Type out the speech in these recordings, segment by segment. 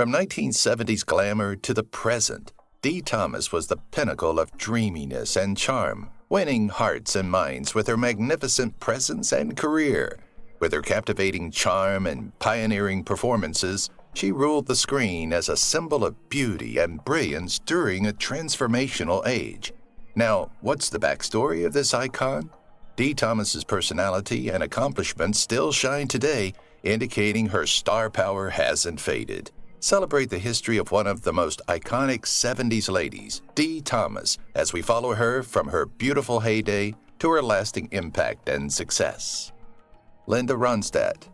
From 1970s glamour to the present, Dee Thomas was the pinnacle of dreaminess and charm, winning hearts and minds with her magnificent presence and career. With her captivating charm and pioneering performances, she ruled the screen as a symbol of beauty and brilliance during a transformational age. Now, what's the backstory of this icon? Dee Thomas's personality and accomplishments still shine today, indicating her star power hasn't faded. Celebrate the history of one of the most iconic 70s ladies, Dee Thomas, as we follow her from her beautiful heyday to her lasting impact and success. Linda Ronstadt.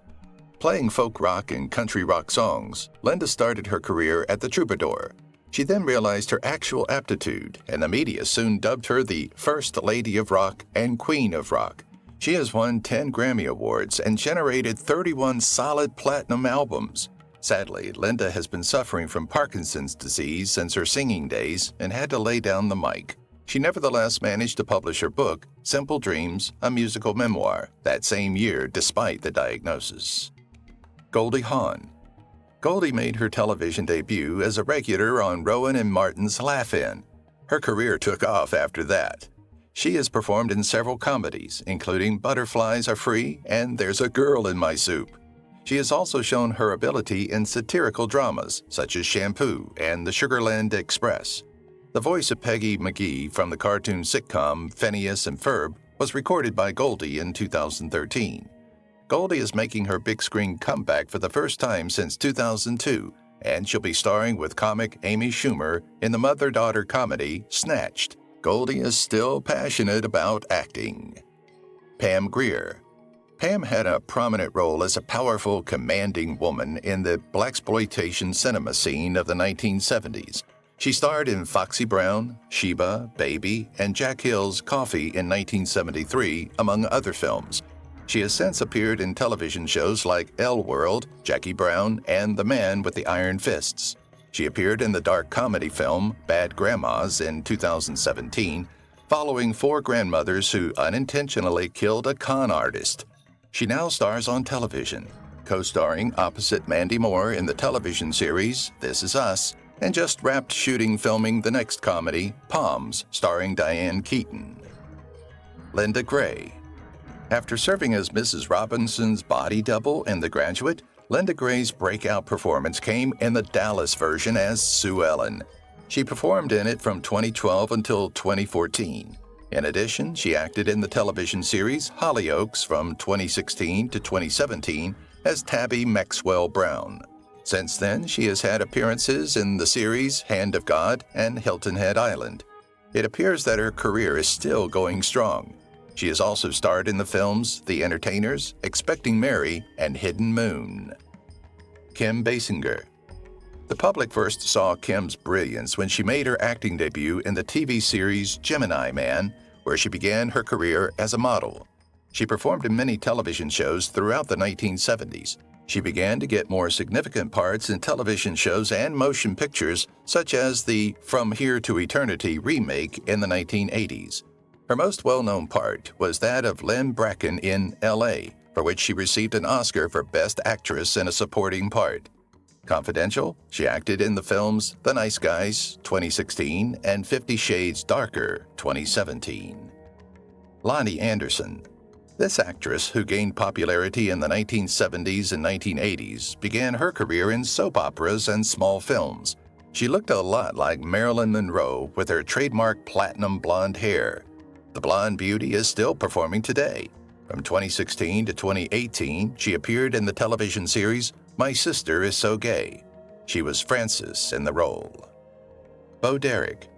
Playing folk rock and country rock songs, Linda started her career at the Troubadour. She then realized her actual aptitude, and the media soon dubbed her the First Lady of Rock and Queen of Rock. She has won 10 Grammy Awards and generated 31 solid platinum albums. Sadly, Linda has been suffering from Parkinson's disease since her singing days and had to lay down the mic. She nevertheless managed to publish her book, Simple Dreams, a musical memoir, that same year despite the diagnosis. Goldie Hawn. Goldie made her television debut as a regular on Rowan and Martin's Laugh-In. Her career took off after that. She has performed in several comedies, including Butterflies Are Free and There's a Girl in My Soup. She has also shown her ability in satirical dramas, such as Shampoo and The Sugarland Express. The voice of Peggy McGee from the cartoon sitcom Phineas and Ferb was recorded by Goldie in 2013. Goldie is making her big-screen comeback for the first time since 2002, and she'll be starring with comic Amy Schumer in the mother-daughter comedy Snatched. Goldie is still passionate about acting. Pam Greer. Pam had a prominent role as a powerful, commanding woman in the blaxploitation cinema scene of the 1970s. She starred in Foxy Brown, Sheba, Baby, and Jack Hill's Coffee in 1973, among other films. She has since appeared in television shows like L World, Jackie Brown, and The Man with the Iron Fists. She appeared in the dark comedy film Bad Grandmas in 2017, following 4 grandmothers who unintentionally killed a con artist. She now stars on television, co-starring opposite Mandy Moore in the television series This Is Us, and just wrapped shooting filming the next comedy, Palms, starring Diane Keaton. Linda Gray. After serving as Mrs. Robinson's body double in The Graduate, Linda Gray's breakout performance came in the Dallas version as Sue Ellen. She performed in it from 2012 until 2014. In addition, she acted in the television series Hollyoaks from 2016 to 2017 as Tabby Maxwell Brown. Since then, she has had appearances in the series Hand of God and Hilton Head Island. It appears that her career is still going strong. She has also starred in the films The Entertainers, Expecting Mary, and Hidden Moon. Kim Basinger. The public first saw Kim's brilliance when she made her acting debut in the TV series Gemini Man, where she began her career as a model. She performed in many television shows throughout the 1970s. She began to get more significant parts in television shows and motion pictures, such as the From Here to Eternity remake in the 1980s. Her most well-known part was that of Lynn Bracken in L.A., for which she received an Oscar for Best Actress in a Supporting Part. Confidential, she acted in the films The Nice Guys, 2016, and 50 Shades Darker, 2017. Lonnie Anderson. This actress, who gained popularity in the 1970s and 1980s, began her career in soap operas and small films. She looked a lot like Marilyn Monroe with her trademark platinum blonde hair. The blonde beauty is still performing today. From 2016 to 2018, she appeared in the television series My Sister Is So Gay. She was Frances in the role. Bo Derek.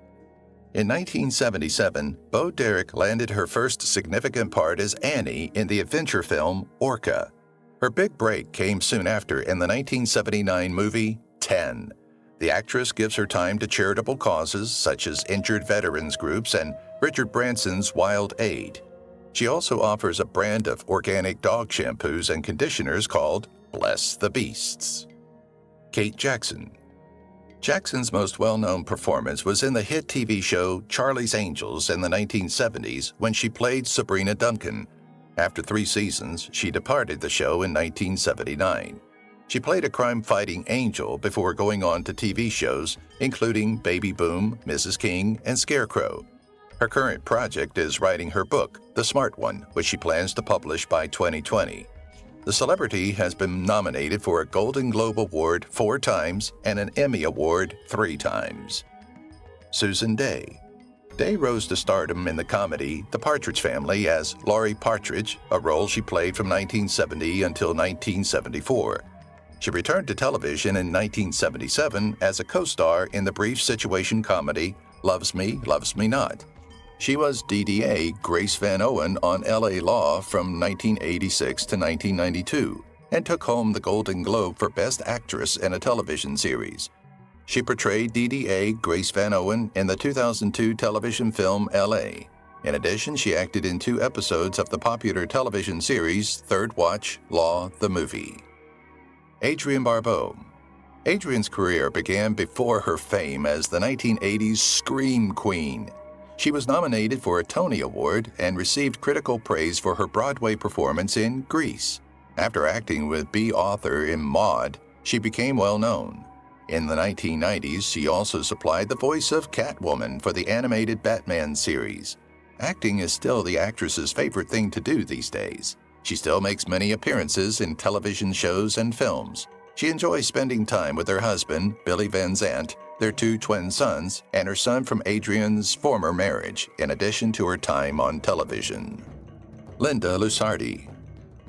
In 1977, Bo Derek landed her first significant part as Annie in the adventure film Orca. Her big break came soon after in the 1979 movie 10. The actress gives her time to charitable causes such as injured veterans groups and Richard Branson's Wild Aid. She also offers a brand of organic dog shampoos and conditioners called Bless the Beasts. Kate Jackson. Jackson's most well-known performance was in the hit TV show Charlie's Angels in the 1970s when she played Sabrina Duncan. After 3 seasons, she departed the show in 1979. She played a crime-fighting angel before going on to TV shows, including Baby Boom, Mrs. King, and Scarecrow. Her current project is writing her book, The Smart One, which she plans to publish by 2020. The celebrity has been nominated for a Golden Globe Award 4 times and an Emmy Award 3 times. Susan Dey. Dey rose to stardom in the comedy The Partridge Family as Laurie Partridge, a role she played from 1970 until 1974. She returned to television in 1977 as a co-star in the brief situation comedy Loves Me, Loves Me Not. She was DDA Grace Van Owen on L.A. Law from 1986 to 1992 and took home the Golden Globe for Best Actress in a Television Series. She portrayed DDA Grace Van Owen in the 2002 television film L.A. In addition, she acted in 2 episodes of the popular television series Third Watch, Law, the Movie. Adrienne Barbeau. Adrienne's career began before her fame as the 1980s Scream Queen. She was nominated for a Tony Award and received critical praise for her Broadway performance in Grease. After acting with Bea Arthur in Maude, she became well known. In the 1990s, she also supplied the voice of Catwoman for the animated Batman series. Acting is still the actress's favorite thing to do these days. She still makes many appearances in television shows and films. She enjoys spending time with her husband, Billy Van Zandt, their 2 twin sons, and her son from Adrienne's former marriage, in addition to her time on television. Linda Lusardi.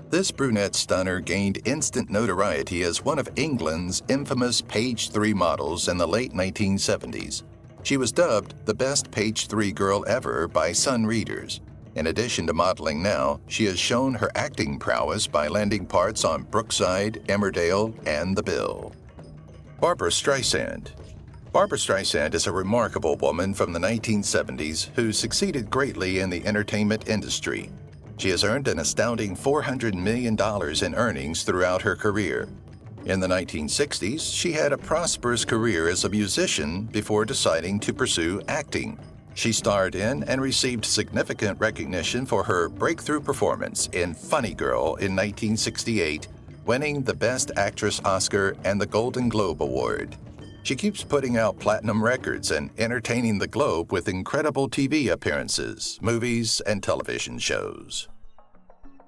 This brunette stunner gained instant notoriety as one of England's infamous page 3 models in the late 1970s. She was dubbed the best page 3 girl ever by Sun readers. In addition to modeling now, she has shown her acting prowess by landing parts on Brookside, Emmerdale, and The Bill. Barbra Streisand. Barbra Streisand is a remarkable woman from the 1970s who succeeded greatly in the entertainment industry. She has earned an astounding $400 million in earnings throughout her career. In the 1960s, she had a prosperous career as a musician before deciding to pursue acting. She starred in and received significant recognition for her breakthrough performance in Funny Girl in 1968, winning the Best Actress Oscar and the Golden Globe Award. She keeps putting out platinum records and entertaining the globe with incredible TV appearances, movies, and television shows.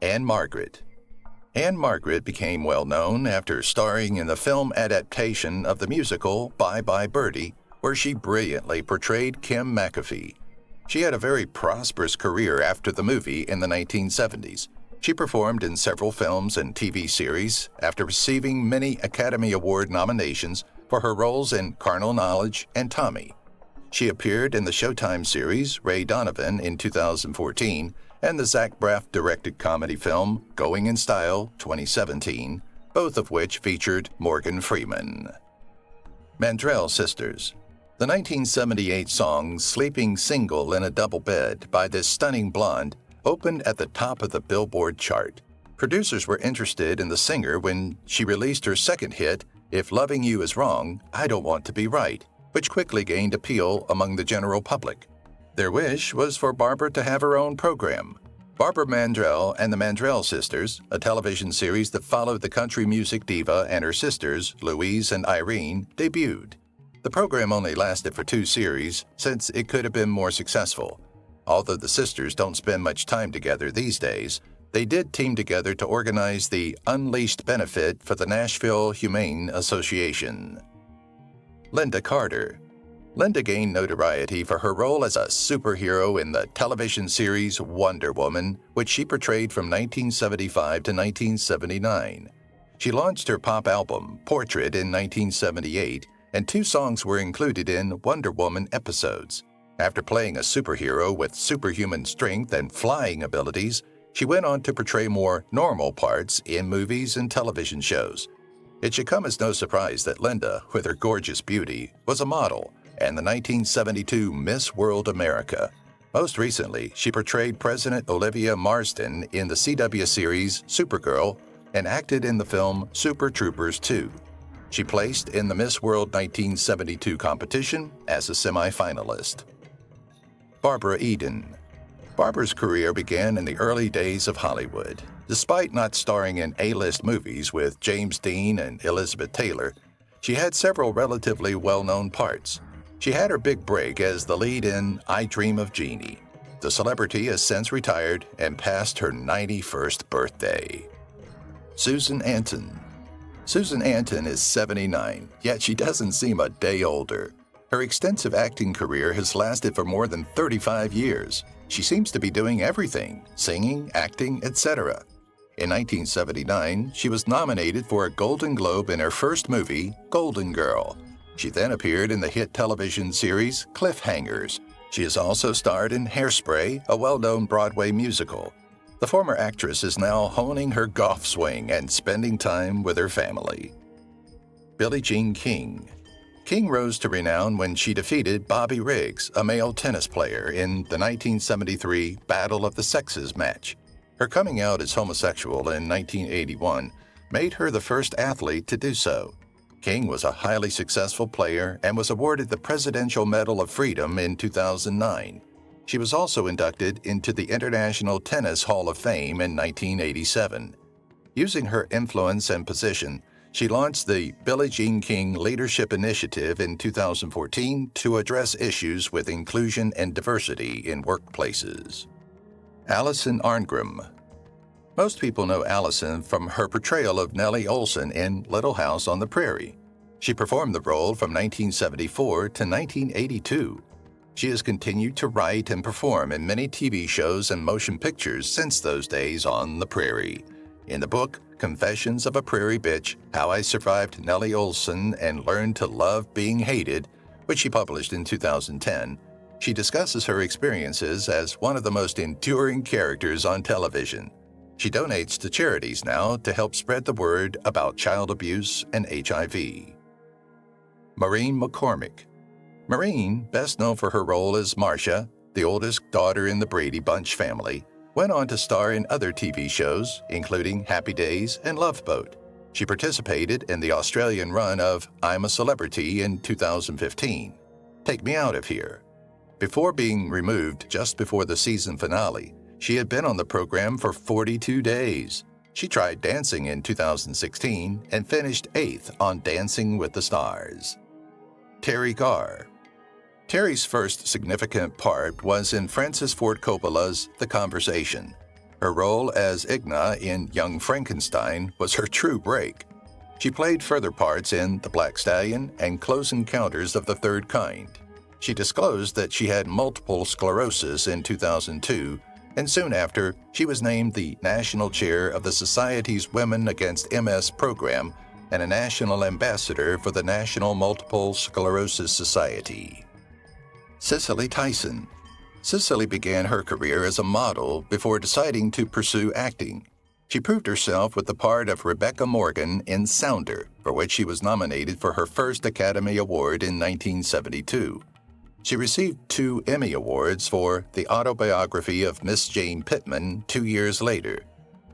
Anne Margaret. Anne Margaret became well known after starring in the film adaptation of the musical Bye Bye Birdie, where she brilliantly portrayed Kim McAfee. She had a very prosperous career after the movie in the 1970s. She performed in several films and TV series after receiving many Academy Award nominations for her roles in Carnal Knowledge and Tommy. She appeared in the Showtime series Ray Donovan in 2014 and the Zach Braff-directed comedy film Going in Style 2017, both of which featured Morgan Freeman. Mandrell Sisters. The 1978 song Sleeping Single in a Double Bed by this stunning blonde opened at the top of the Billboard chart. Producers were interested in the singer when she released her second hit, If Loving You Is Wrong, I Don't Want to Be Right, which quickly gained appeal among the general public. Their wish was for Barbara to have her own program. Barbara Mandrell and the Mandrell Sisters, a television series that followed the country music diva and her sisters, Louise and Irene, debuted. The program only lasted for 2 series, since it could have been more successful. Although the sisters don't spend much time together these days, they did team together to organize the Unleashed benefit for the Nashville Humane Association. Linda Carter. Linda gained notoriety for her role as a superhero in the television series Wonder Woman, which she portrayed from 1975 to 1979. She launched her pop album, Portrait, in 1978, and 2 songs were included in Wonder Woman episodes. After playing a superhero with superhuman strength and flying abilities, she went on to portray more normal parts in movies and television shows. It should come as no surprise that Linda, with her gorgeous beauty, was a model and the 1972 Miss World America. Most recently, she portrayed President Olivia Marsden in the CW series Supergirl and acted in the film Super Troopers 2. She placed in the Miss World 1972 competition as a semi-finalist. Barbara Eden. Barbara's career began in the early days of Hollywood. Despite not starring in A-list movies with James Dean and Elizabeth Taylor, she had several relatively well-known parts. She had her big break as the lead in I Dream of Jeannie. The celebrity has since retired and passed her 91st birthday. Susan Anton. Susan Anton is 79, yet she doesn't seem a day older. Her extensive acting career has lasted for more than 35 years. She seems to be doing everything, singing, acting, etc. In 1979, she was nominated for a Golden Globe in her first movie, Golden Girl. She then appeared in the hit television series Cliffhangers. She has also starred in Hairspray, a well-known Broadway musical. The former actress is now honing her golf swing and spending time with her family. Billie Jean King. King rose to renown when she defeated Bobby Riggs, a male tennis player, in the 1973 Battle of the Sexes match. Her coming out as homosexual in 1981 made her the first athlete to do so. King was a highly successful player and was awarded the Presidential Medal of Freedom in 2009. She was also inducted into the International Tennis Hall of Fame in 1987. Using her influence and position, she launched the Billie Jean King Leadership Initiative in 2014 to address issues with inclusion and diversity in workplaces. Allison Arngrim. Most people know Allison from her portrayal of Nellie Oleson in Little House on the Prairie. She performed the role from 1974 to 1982. She has continued to write and perform in many TV shows and motion pictures since those days on the prairie. In the book, Confessions of a Prairie Bitch, How I Survived Nellie Oleson and Learned to Love Being Hated, which she published in 2010, she discusses her experiences as one of the most enduring characters on television. She donates to charities now to help spread the word about child abuse and HIV. Maureen McCormick. Maureen, best known for her role as Marcia, the oldest daughter in the Brady Bunch family, went on to star in other TV shows, including Happy Days and Love Boat. She participated in the Australian run of I'm a Celebrity in 2015. Take Me Out of Here. Before being removed just before the season finale, she had been on the program for 42 days. She tried dancing in 2016 and finished 8th on Dancing with the Stars. Terry Garr. Terry's first significant part was in Francis Ford Coppola's The Conversation. Her role as Igna in Young Frankenstein was her true break. She played further parts in The Black Stallion and Close Encounters of the Third Kind. She disclosed that she had multiple sclerosis in 2002, and soon after, she was named the National Chair of the Society's Women Against MS program and a National Ambassador for the National Multiple Sclerosis Society. Cicely Tyson. Cicely began her career as a model before deciding to pursue acting. She proved herself with the part of Rebecca Morgan in Sounder, for which she was nominated for her first Academy Award in 1972. She received 2 Emmy Awards for The Autobiography of Miss Jane Pittman 2 years later.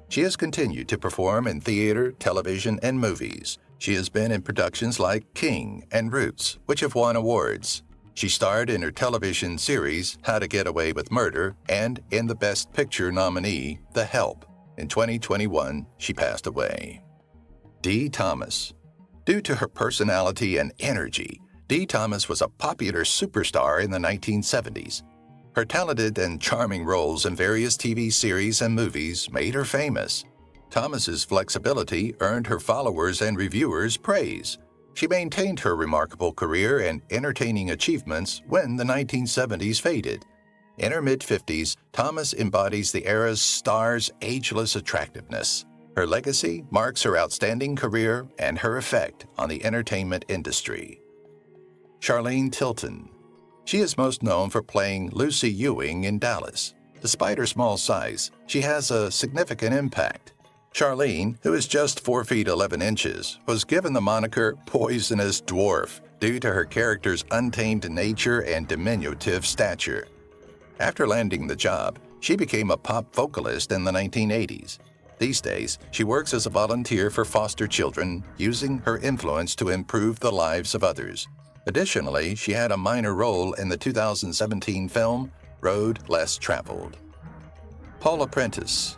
She has continued to perform in theater, television, and movies. She has been in productions like King and Roots, which have won awards. She starred in her television series How to Get Away with Murder and in the Best Picture nominee, The Help. In 2021, she passed away. Dee Thomas. Due to her personality and energy, Dee Thomas was a popular superstar in the 1970s. Her talented and charming roles in various TV series and movies made her famous. Thomas's flexibility earned her followers and reviewers praise. She maintained her remarkable career and entertaining achievements when the 1970s faded. In her mid-50s, Thomas embodies the era's star's ageless attractiveness. Her legacy marks her outstanding career and her effect on the entertainment industry. Charlene Tilton. She is most known for playing Lucy Ewing in Dallas. Despite her small size, she has a significant impact. Charlene, who is just 4 feet 11 inches, was given the moniker Poisonous Dwarf due to her character's untamed nature and diminutive stature. After landing the job, she became a pop vocalist in the 1980s. These days, she works as a volunteer for foster children, using her influence to improve the lives of others. Additionally, she had a minor role in the 2017 film Road Less Traveled. Paula Prentice.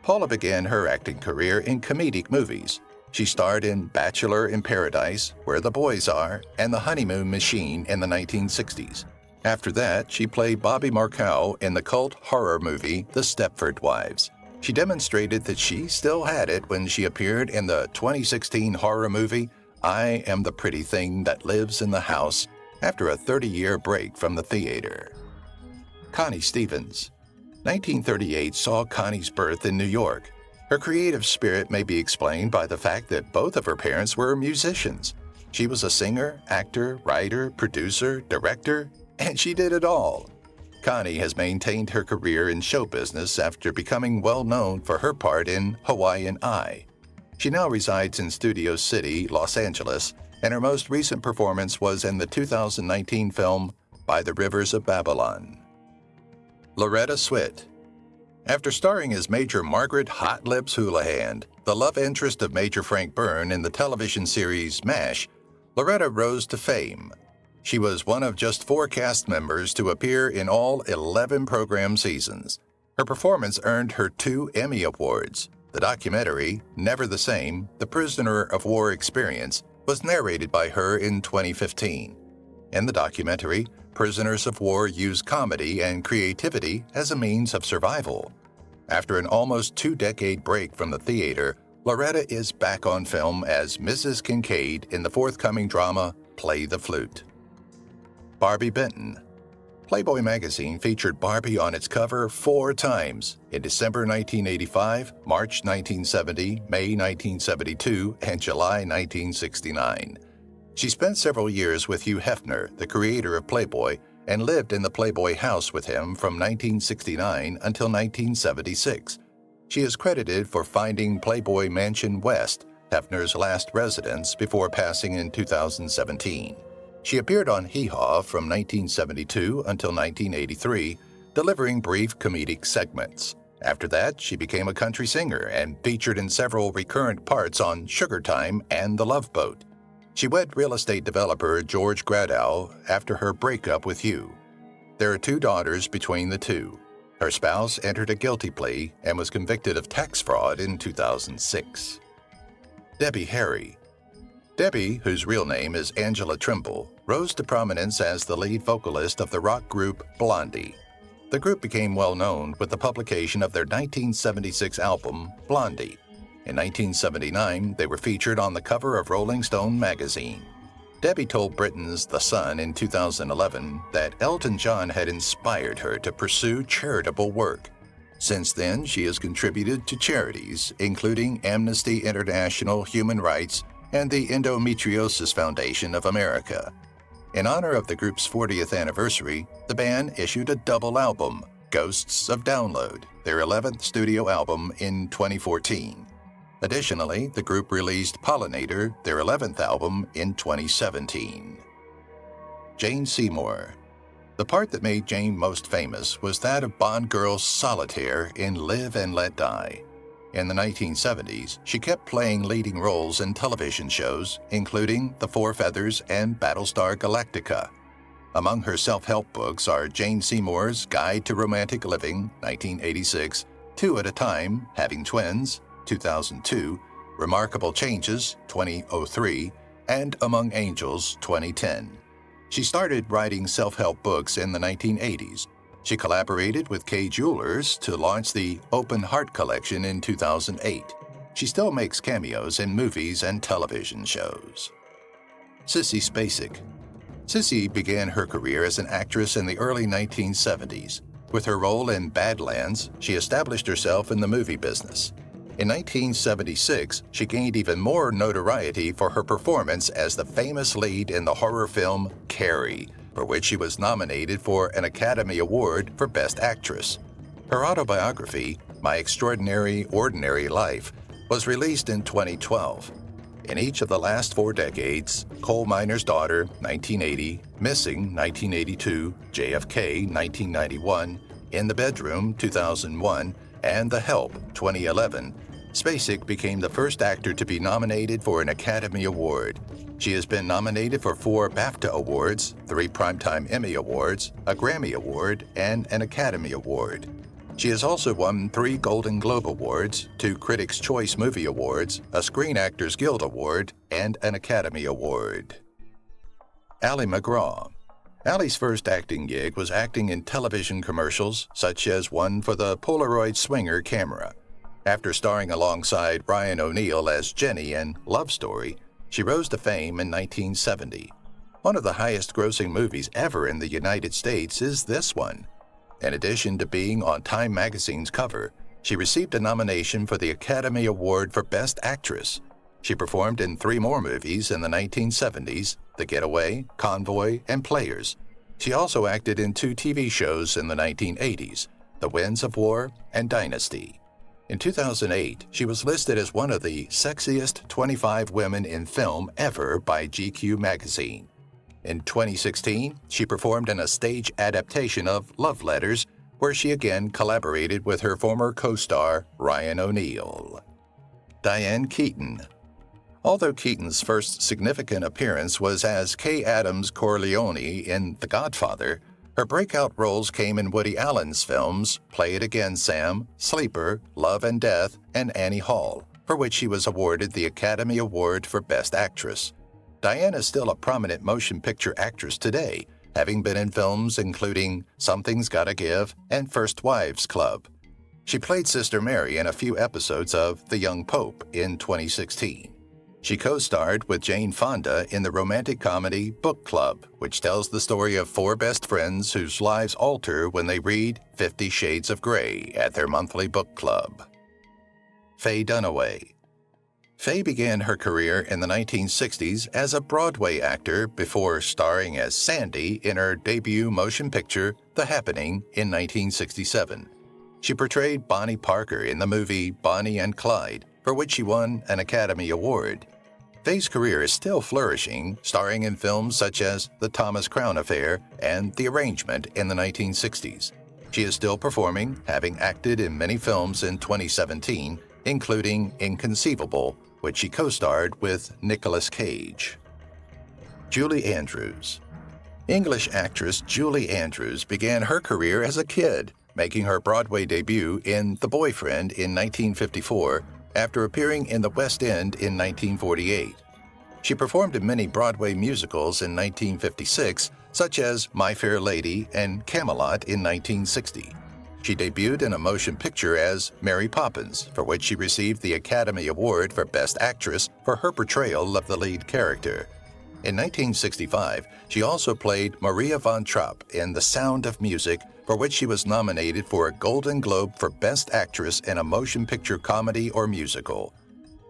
Paula began her acting career in comedic movies. She starred in Bachelor in Paradise, Where the Boys Are, and The Honeymoon Machine in the 1960s. After that, she played Bobby Marcow in the cult horror movie The Stepford Wives. She demonstrated that she still had it when she appeared in the 2016 horror movie I Am the Pretty Thing That Lives in the House after a 30-year break from the theater. Connie Stevens. 1938 saw Connie's birth in New York. Her creative spirit may be explained by the fact that both of her parents were musicians. She was a singer, actor, writer, producer, director, and she did it all. Connie has maintained her career in show business after becoming well known for her part in Hawaiian Eye. She now resides in Studio City, Los Angeles, and her most recent performance was in the 2019 film By the Rivers of Babylon. Loretta Swit. After starring as Major Margaret Hot Lips Houlihan, the love interest of Major Frank Byrne in the television series MASH, Loretta rose to fame. She was one of just 4 cast members to appear in all 11 program seasons. Her performance earned her 2 Emmy Awards. The documentary, Never the Same, The Prisoner of War Experience, was narrated by her in 2015. In the documentary, prisoners of war use comedy and creativity as a means of survival. After an almost 2-decade break from the theater, Loretta is back on film as Mrs. Kincaid in the forthcoming drama Play the Flute. Barbie Benton. Playboy magazine featured Barbie on its cover 4 times, in December 1985, March 1970, May 1972, and July 1969. She spent several years with Hugh Hefner, the creator of Playboy, and lived in the Playboy house with him from 1969 until 1976. She is credited for finding Playboy Mansion West, Hefner's last residence, before passing in 2017. She appeared on Hee Haw from 1972 until 1983, delivering brief comedic segments. After that, she became a country singer and featured in several recurrent parts on Sugar Time and The Love Boat. She wed real estate developer George Gradow after her breakup with Hugh. There are 2 daughters between the two. Her spouse entered a guilty plea and was convicted of tax fraud in 2006. Debbie Harry. Debbie, whose real name is Angela Trimble, rose to prominence as the lead vocalist of the rock group Blondie. The group became well known with the publication of their 1976 album, Blondie. In 1979, they were featured on the cover of Rolling Stone magazine. Debbie told Britain's The Sun in 2011 that Elton John had inspired her to pursue charitable work. Since then, she has contributed to charities, including Amnesty International Human Rights and the Endometriosis Foundation of America. In honor of the group's 40th anniversary, the band issued a double album, Ghosts of Download, their 11th studio album in 2014. Additionally, the group released Pollinator, their 11th album, in 2017. Jane Seymour. The part that made Jane most famous was that of Bond girl Solitaire in Live and Let Die. In the 1970s, she kept playing leading roles in television shows, including The Four Feathers and Battlestar Galactica. Among her self-help books are Jane Seymour's Guide to Romantic Living, 1986, 2 at a Time, Having Twins, 2002, Remarkable Changes, 2003, and Among Angels, 2010. She started writing self-help books in the 1980s. She collaborated with Kay Jewelers to launch the Open Heart Collection in 2008. She still makes cameos in movies and television shows. Sissy Spacek. Sissy began her career as an actress in the early 1970s. With her role in Badlands, she established herself in the movie business. In 1976, she gained even more notoriety for her performance as the famous lead in the horror film Carrie, for which she was nominated for an Academy Award for Best Actress. Her autobiography, My Extraordinary Ordinary Life, was released in 2012. In each of the last 4 decades, Coal Miner's Daughter, 1980, Missing, 1982, JFK, 1991, In the Bedroom, 2001, and The Help, 2011, Spacek became the first actor to be nominated for an Academy Award. She has been nominated for 4 BAFTA Awards, 3 Primetime Emmy Awards, a Grammy Award, and an Academy Award. She has also won 3 Golden Globe Awards, 2 Critics' Choice Movie Awards, a Screen Actors Guild Award, and an Academy Award. Ally McGraw. Ally's first acting gig was acting in television commercials, such as one for the Polaroid Swinger camera. After starring alongside Ryan O'Neal as Jenny in Love Story, she rose to fame in 1970. One of the highest-grossing movies ever in the United States is this one. In addition to being on Time magazine's cover, she received a nomination for the Academy Award for Best Actress. She performed in 3 more movies in the 1970s, The Getaway, Convoy, and Players. She also acted in 2 TV shows in the 1980s, The Winds of War and Dynasty. In 2008, she was listed as one of the sexiest 25 women in film ever by GQ magazine. In 2016, she performed in a stage adaptation of Love Letters, where she again collaborated with her former co-star, Ryan O'Neal. Diane Keaton. Although Keaton's first significant appearance was as Kay Adams' Corleone in The Godfather, her breakout roles came in Woody Allen's films Play It Again, Sam, Sleeper, Love and Death, and Annie Hall, for which she was awarded the Academy Award for Best Actress. Diane is still a prominent motion picture actress today, having been in films including Something's Gotta Give and First Wives Club. She played Sister Mary in a few episodes of The Young Pope in 2016. She co-starred with Jane Fonda in the romantic comedy Book Club, which tells the story of 4 best friends whose lives alter when they read 50 Shades of Grey at their monthly book club. Fay Dunaway. Fay began her career in the 1960s as a Broadway actor before starring as Sandy in her debut motion picture, The Happening, in 1967. She portrayed Bonnie Parker in the movie Bonnie and Clyde, for which she won an Academy Award. Fay's career is still flourishing, starring in films such as The Thomas Crown Affair and The Arrangement in the 1960s. She is still performing, having acted in many films in 2017, including Inconceivable, which she co-starred with Nicolas Cage. Julie Andrews. English actress Julie Andrews began her career as a kid, making her Broadway debut in The Boyfriend in 1954 after appearing in the West End in 1948. She performed in many Broadway musicals in 1956, such as My Fair Lady and Camelot in 1960. She debuted in a motion picture as Mary Poppins, for which she received the Academy Award for Best Actress for her portrayal of the lead character. In 1965, she also played Maria von Trapp in The Sound of Music, for which she was nominated for a Golden Globe for Best Actress in a Motion Picture Comedy or Musical.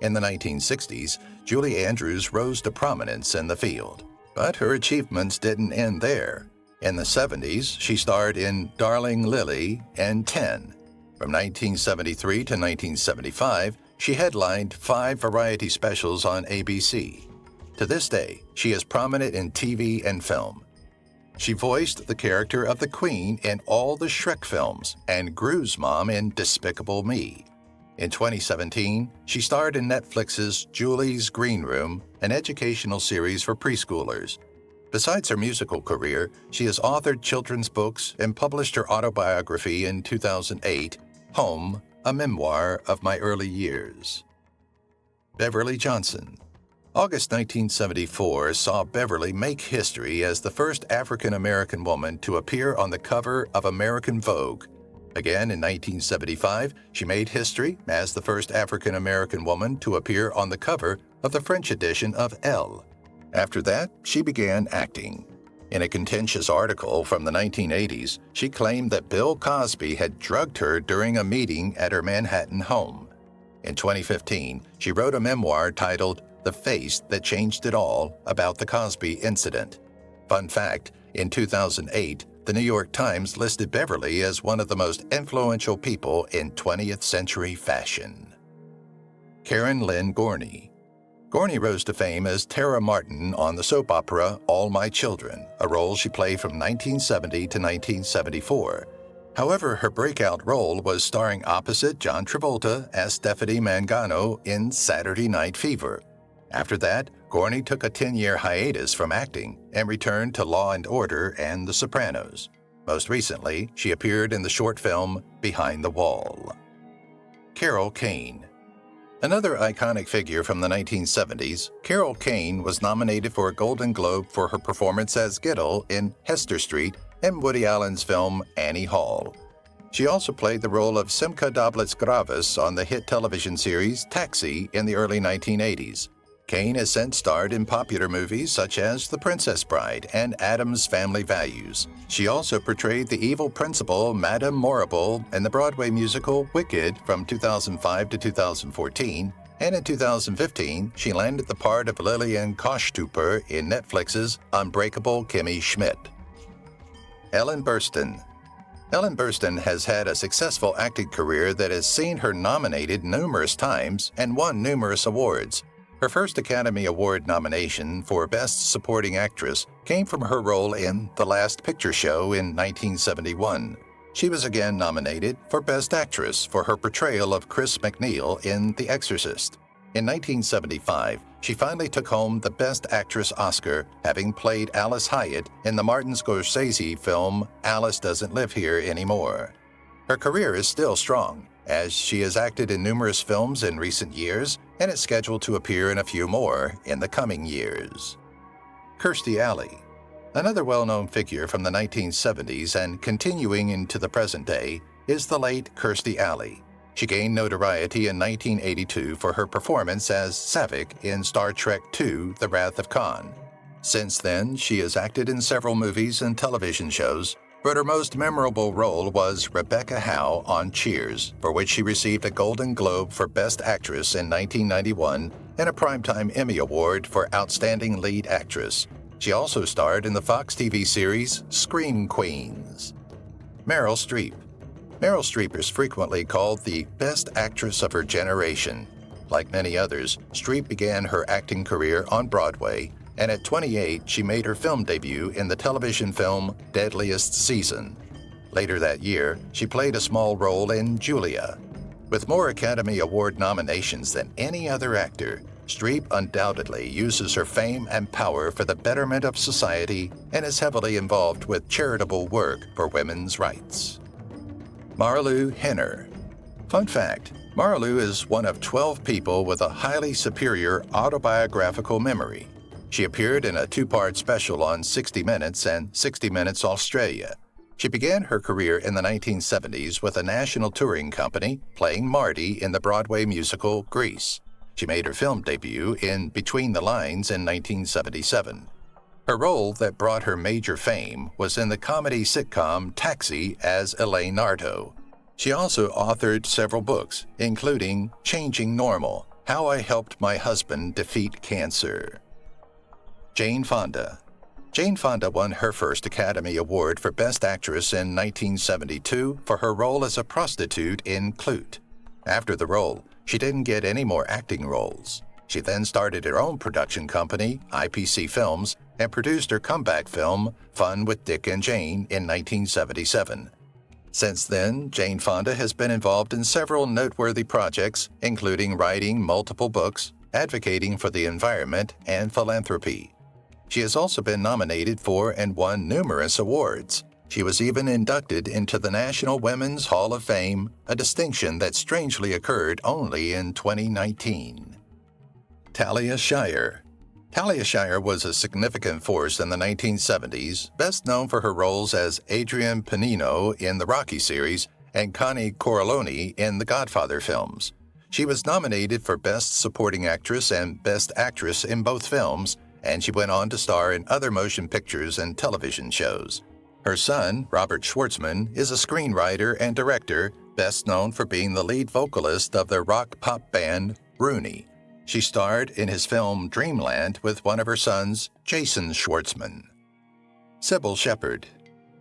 In the 1960s, Julie Andrews rose to prominence in the field. But her achievements didn't end there. In the 70s, she starred in Darling Lily and 10. From 1973 to 1975, she headlined 5 variety specials on ABC. To this day, she is prominent in TV and film. She voiced the character of the Queen in all the Shrek films and Gru's mom in Despicable Me. In 2017, she starred in Netflix's Julie's Green Room, an educational series for preschoolers. Besides her musical career, she has authored children's books and published her autobiography in 2008, Home, a Memoir of My Early Years. Beverly Johnson. August 1974 saw Beverly make history as the first African-American woman to appear on the cover of American Vogue. Again, in 1975, she made history as the first African-American woman to appear on the cover of the French edition of Elle. After that, she began acting. In a contentious article from the 1980s, she claimed that Bill Cosby had drugged her during a meeting at her Manhattan home. In 2015, she wrote a memoir titled The Face That Changed It All about the Cosby incident. Fun fact, in 2008, the New York Times listed Beverly as one of the most influential people in 20th century fashion. Karen Lynn Gorney. Gorney rose to fame as Tara Martin on the soap opera All My Children, a role she played from 1970 to 1974. However, her breakout role was starring opposite John Travolta as Stephanie Mangano in Saturday Night Fever. After that, Gorney took a 10-year hiatus from acting and returned to Law and Order and The Sopranos. Most recently, she appeared in the short film Behind the Wall. Carol Kane. Another iconic figure from the 1970s, Carol Kane was nominated for a Golden Globe for her performance as Giddle in Hester Street and Woody Allen's film Annie Hall. She also played the role of Simca Doblitz Gravis on the hit television series Taxi in the early 1980s. Kane has since starred in popular movies such as The Princess Bride and Addams Family Values. She also portrayed the evil principal, Madame Morrible, in the Broadway musical Wicked from 2005 to 2014, and in 2015, she landed the part of Lillian Koshtooper in Netflix's Unbreakable Kimmy Schmidt. Ellen Burstyn. Ellen Burstyn has had a successful acting career that has seen her nominated numerous times and won numerous awards. Her first Academy Award nomination for Best Supporting Actress came from her role in The Last Picture Show in 1971. She was again nominated for Best Actress for her portrayal of Chris MacNeil in The Exorcist. In 1975, she finally took home the Best Actress Oscar, having played Alice Hyatt in the Martin Scorsese film Alice Doesn't Live Here Anymore. Her career is still strong, as she has acted in numerous films in recent years and is scheduled to appear in a few more in the coming years. Kirsty Aly. Another well-known figure from the 1970s and continuing into the present day is the late Kirsty Aly. She gained notoriety in 1982 for her performance as Saavik in Star Trek II: The Wrath of Khan. Since then, she has acted in several movies and television shows, but her most memorable role was Rebecca Howe on Cheers, for which she received a Golden Globe for Best Actress in 1991 and a Primetime Emmy Award for Outstanding Lead Actress. She also starred in the Fox TV series Scream Queens. Merill Stre. Merill Stre is frequently called the best actress of her generation. Like many others, Streep began her acting career on Broadway, and at 28, she made her film debut in the television film Deadliest Season. Later that year, she played a small role in Julia. With more Academy Award nominations than any other actor, Streep undoubtedly uses her fame and power for the betterment of society and is heavily involved with charitable work for women's rights. Marlu Henner. Fun fact, Marlu is one of 12 people with a highly superior autobiographical memory. She appeared in a two-part special on 60 Minutes and 60 Minutes Australia. She began her career in the 1970s with a national touring company, playing Marty in the Broadway musical Grease. She made her film debut in Between the Lines in 1977. Her role that brought her major fame was in the comedy sitcom Taxi as Elaine Nardo. She also authored several books, including Changing Normal: How I Helped My Husband Defeat Cancer. Jane Fonda. Jane Fonda won her first Academy Award for Best Actress in 1972 for her role as a prostitute in Clute. After the role, she didn't get any more acting roles. She then started her own production company, IPC Films, and produced her comeback film, Fun with Dick and Jane, in 1977. Since then, Jane Fonda has been involved in several noteworthy projects, including writing multiple books, advocating for the environment, and philanthropy. She has also been nominated for and won numerous awards. She was even inducted into the National Women's Hall of Fame, a distinction that strangely occurred only in 2019. Talia Shire. Talia Shire was a significant force in the 1970s, best known for her roles as Adrienne Panino in the Rocky series and Connie Corleone in the Godfather films. She was nominated for Best Supporting Actress and Best Actress in both films, and she went on to star in other motion pictures and television shows. Her son, Robert Schwartzman, is a screenwriter and director, best known for being the lead vocalist of the rock-pop band Rooney. She starred in his film Dreamland with one of her sons, Jason Schwartzman. Sybil Shepard.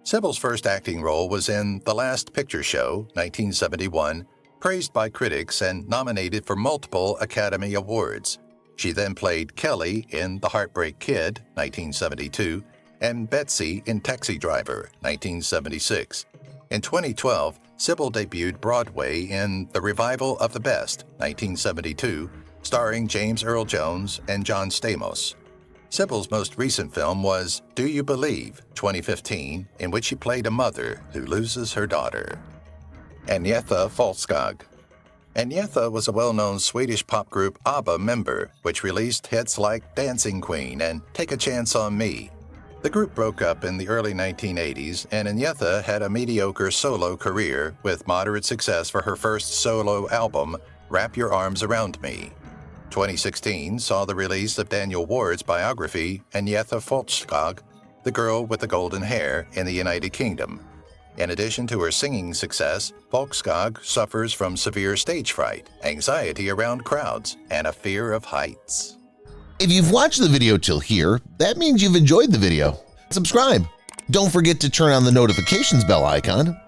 Sybil's first acting role was in The Last Picture Show, 1971, praised by critics and nominated for multiple Academy Awards. She then played Kelly in The Heartbreak Kid, 1972, and Betsy in Taxi Driver, 1976. In 2012, Sybil debuted Broadway in The Revival of the Best, 1972, starring James Earl Jones and John Stamos. Sybil's most recent film was Do You Believe, 2015, in which she played a mother who loses her daughter. Agnetha Fältskog. Agnetha was a well-known Swedish pop group ABBA member, which released hits like Dancing Queen and Take a Chance on Me. The group broke up in the early 1980s, and Agnetha had a mediocre solo career with moderate success for her first solo album, Wrap Your Arms Around Me. 2016 saw the release of Daniel Ward's biography, Agnetha Fältskog, The Girl with the Golden Hair, in the United Kingdom. In addition to her singing success, Fältskog suffers from severe stage fright, anxiety around crowds, and a fear of heights. If you've watched the video till here, that means you've enjoyed the video. Subscribe. Don't forget to turn on the notifications bell icon